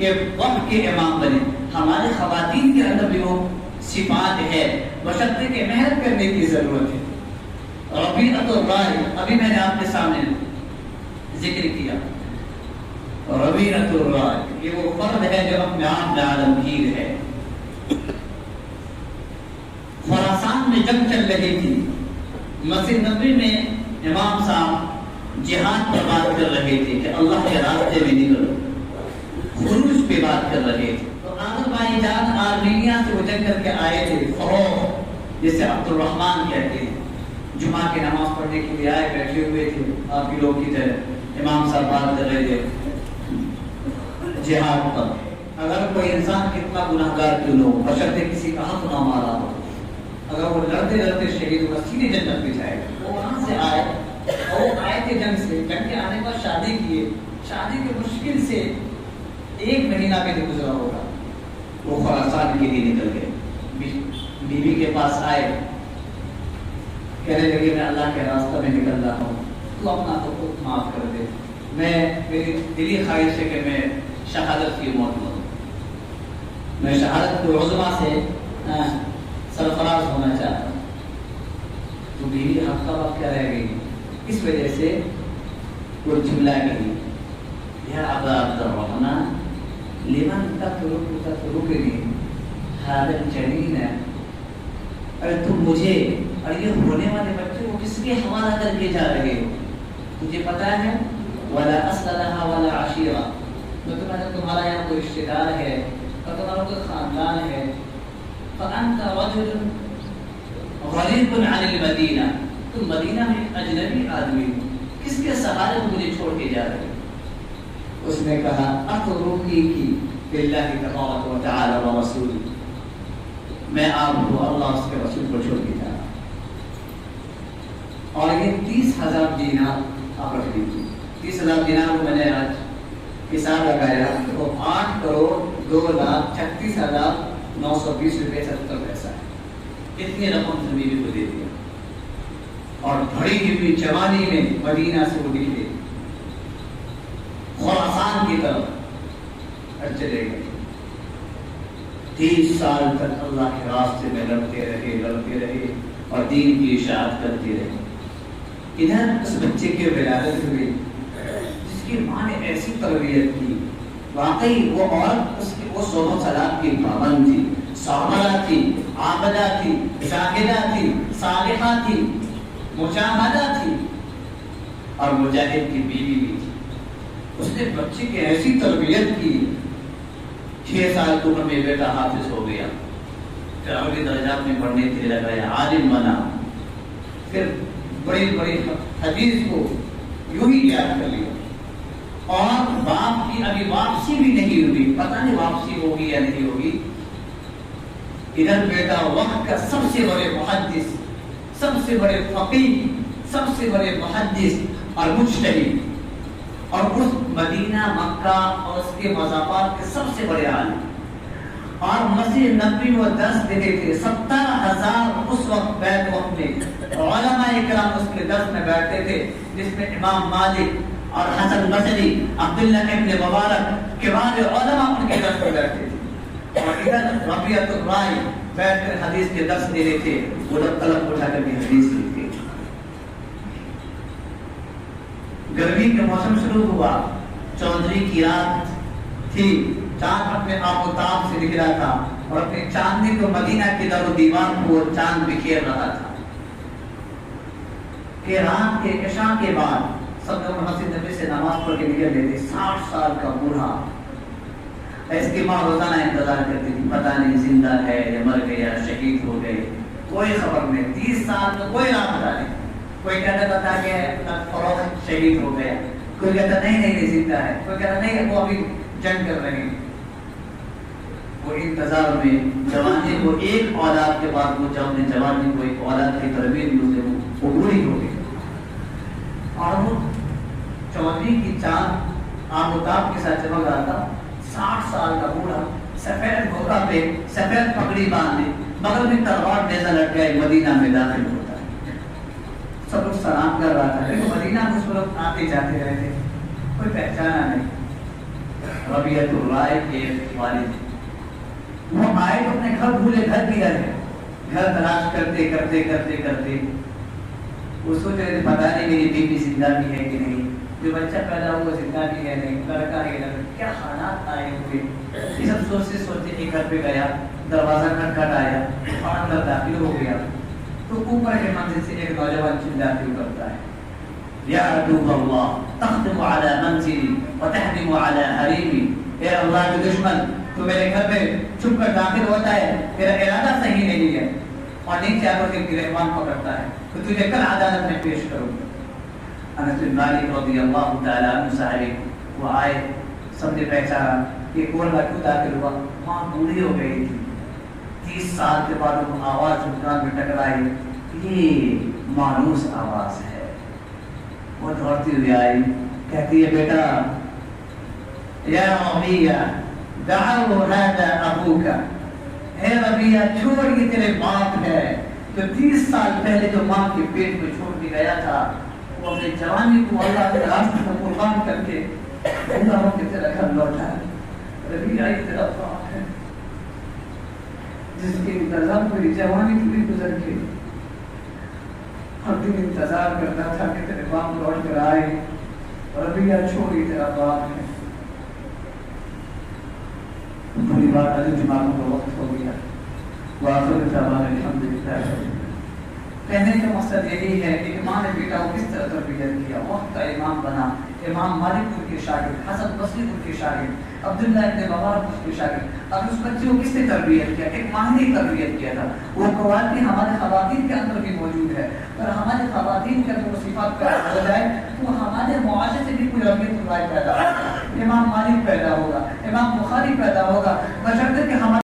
کہ وقت کے امام بنے. ہمارے خواتین کے اندر بھی وہ صفات ہے، بشرطے کہ محنت کرنے کی ضرورت ہے. ربیعۃ الرائے ابھی میں نے آپ کے سامنے ذکر کیا. ربیعۃ الرائے یہ وہ فرد ہے جو اپنے آپ میں عالمگیر ہے. خراسان میں جنگ چل رہی تھی، مسجد نبوی میں امام صاحب جہاد پر بات کر رہے تھے کہ اللہ کے راستے میں نکلو، خروج پہ بات کر رہے تھے. تو عادل بھائی جان آرمینیا سے وہ جنگ کر کے آئے تھے، فروغ جسے عبد الرحمان کہتے ہیں، جمعہ کی نماز پڑھنے کے لیے آئے، بیٹھے ہوئے تھے آپ کی لوگ کی طرح. امام صاحب بات کر رہے تھے جہاد پر. اگر کوئی انسان کتنا گناہگار کیوں نہ ہو، بشرطے کسی کا حق نہ مارا ہو، اگر وہ لڑتے لڑتے شہید ہوگا سیدھے جنت میں جائے گا. وہ وہاں سے آئے اور وہ آئے تھے جنگ سے، جنگ کے آنے پر شادی کیے، شادی کے مشکل سے 1 مہینہ بھی نہیں گزرا ہوگا، وہ خراسان کے لیے نکل گئے. بیوی کے پاس آئے، کہنے لگے میں اللہ کے راستہ میں نکل رہا ہوں، تو اپنا تو خود معاف کر دے. میری دلی خواہش ہے کہ میں شہادت کی موت لوں، میں شہادت کے عظما سے سرفراز ہونا چاہتا ہوں. تو بیوی ہفتہ وقت کیا رہ گئی، اس وجہ سے وہ جملہ گئی، یا ابا عبد الرحمن لمن تتركني هذا الجنين. ارے تم مجھے اور یہ ہونے والے بچے کو کس کے حوالہ کر کے جا رہے ہو؟ مجھے پتا ہے ولا اصل لها ولا عشیرہ، تمہارا یہاں کوئی رشتہ دار ہے اور تمہارا کوئی خاندان ہے. فأنت رجل غریب عن المدینہ، تم مدینہ میں اجنبی آدمی، کس کے سہارے مجھے چھوڑ کے جا رہے ہو؟ اس نے کہا اترکیکی باللہ تبارک و تعالی و رسول، میں آپ کو اللہ اس کے رسول کو چھوڑ کے جا رہا ہوں. اور یہ 30,000 دینار آپ رکھ لیجیے. 30,000 دینار کو میں نے آج حساب لگایا تو 8,02,36,920 روپے 70 پیسہ ہے. اتنی رقم سے بیوی کو دے دیا اور بڑی ہوئی جوانی میں مدینہ سے وہ نکلے خراسان کی طرف اور چلے گئے. 30 سال تک اللہ کے راستے میں لڑتے رہے اور دین کی اشاعت کرتے رہے. ادھر اس بچے کی ولادت ہوئی جس کی ماں نے ایسی تربیت کی، واقعی وہ عورت وہ 16 صلات کی پابند تھی، صابرہ تھی، عابدہ تھی، زاہدہ تھی، صالحہ تھی، مجاہدہ تھی اور مجاہد کی بیوی بھی تھی. اس نے بچے کی ایسی تربیت کی، 6 سال کی عمر میں بیٹا حافظ ہو گیا، پھر اگلی درجات میں پڑھنے کے لیے لگایا، عالم بنا، پھر بڑی بڑی حدیث کو یوں ہی یاد کر لیا. اور باپ کی ابھی واپسی بھی نہیں ہوئی، پتہ نہیں واپسی ہوگی یا نہیں ہوگی. ادھر بیٹا وقت کا سب سے بڑے محدث، سب سے بڑے فقیہ، سب سے بڑے محدث اور مجتہد، اور اس مدینہ مکہ اور اس کے مضافات کے سب سے بڑے عالم. اور مسجد نبوی میں درس دیتے تھے. 70,000 اس وقت بیت وقت میں علماء کرام اس کے درس میں بیٹھتے تھے، جس میں امام مالک اور حسن بصری، عبداللہ ابن مبارک کبار علماء ان کے درس میں بیٹھتے تھے. اور ادھر ربیعۃ الرائے بیٹھ کر حدیث کے درس دے رہے تھے. وہ لوگ قلم اٹھا کر کے حدیث لکھتے. گرمی کا موسم شروع ہوا، چودھری کی رات تھی، چاند اپنے آپ و تاب سے نکلا تھا اور اپنے چاندنی کو مدینہ کی در و دیوار کو چاند بکھیر رہا تھا کہ رات کے عشاء کے بعد سب لوگ مسجد نبوی سے نماز پڑھ کے نکل لیتے. 60 سال کا بوڑھا، اس کی ماں روزانہ انتظار کرتی تھی، پتہ نہیں زندہ ہے یا مر گیا، شہید ہو گئے، کوئی خبر نہیں. 30 سال میں کوئی رابطہ نہیں. کوئی کہتا تھا کہ فروغ شہید ہو گیا، کوئی کہتا نہیں زندہ ہے، کوئی کہتا نہیں وہ ابھی جنگ کر رہے ہیں. وہ انتظار میں جوانی کو ایک اولاد کے بعد وہ جوانی کو ایک اولاد کی تربیت وہ بوڑھی ہو گئی. اور وہ چودھری کی چاند آفتاب کے ساتھ چمک رہا تھا. 60 سال کا بوڑھا سفید گھوڑا پہ سفید پگڑی باندھے، بغل میں تلوار نیزہ لٹکائے مدینہ میں داخل ہوتا ہے. سب لوگ سلام کر رہا تھا. مدینہ میں اس وقت آتے جاتے رہتے، کوئی پہچانا نہیں. ربیعۃ الرائے کے والد، وہ آئے تو اپنے گھر بھولے، گھر کی رہے، گھر تلاش کرتے کرتے کرتے کرتے وہ سوچ رہے تھے پتہ نہیں میری بیوی زندہ بھی ہے کہ نہیں، جو بچہ پیدا ہوا زندہ بھی ہے نہیں، لڑکا ہے لڑکا، کیا حالات آئے ہوئے، یہ سب سوچتے سوچتے ایک گھر پہ گیا، دروازہ کھٹکھٹ آیا اور اندر داخل ہو گیا تو اوپر کے منزل سے ایک نوجوان چلاتے ہوئے کرتا ہے، یا عدو اللہ تخدم علی منزلی وتحدم علی حریمی، اے اللہ کے دشمن تو میرے گھر میں چھپ کر داخل ہوتا ہے، تیرا ارادہ صحیح نہیں ہے، اور نیچے آ کر کے گریبان پکڑتا ہے تو تجھے کل عدالت میں پیش کروں گا۔ انس بن مالک رضی اللہ تعالی عنہ صحابی وہ آئے، سب نے پہچانا کہ کون کیوں داخل ہوا، ماں بوڑھی ہو گئی تھی، 30 سال کے بعد وہ آواز دکان میں ٹکرائی، یہ مانوس آواز ہے، وہ دوڑتی ہوئی آئی، کہتی ہے بیٹا یا ربیہ دعو هذا ابوک، اے ربیہ چھوڑ یہ تیرے باپ ہے جو 30 سال پہلے جو ماں کے پیٹ میں چھوڑ کے گیا تھا، وہ اپنی جوانی کو اللہ کے راستے میں قربان کر کے زندہ ہو کے تیرا گھر لوٹا ہے، ربیہ یہ تیرا باپ ہے جس کے انتظار پوری جوانی پوری گزر کے ہر دن انتظار کرتا تھا کہ تیرے باپ لوٹ کر آئے، ربیہ چھوڑی تیرا باپ ہے۔ بڑی بات علی جماعتوں کا وقت ہو گیا، وآخر دعوانا الحمدللہ۔ کہنے کا مقصد یہی ہے کہ امام نے بیٹا کو کس طرح تربیت کیا، وقت کا امام بنا، امام مالک ان کے شاگرد، حسن بصری ان کے شاگرد، عبداللہ ابن مبارک اس کے شاگرد، اب اس بچے کو کس نے تربیت کیا، ایک ماں نے تربیت کیا تھا، وہ قوالتی ہمارے خواتین کے اندر بھی موجود ہے، اور ہمارے خواتین کے اندر وہ صفات پیدا ہو جائے تو ہمارے معاشرے سے بھی کوئی ربیعت الرائے پیدا ہوگا، امام مالک پیدا ہوگا، امام بخاری پیدا ہوگا، بشرطے کہ ہمارے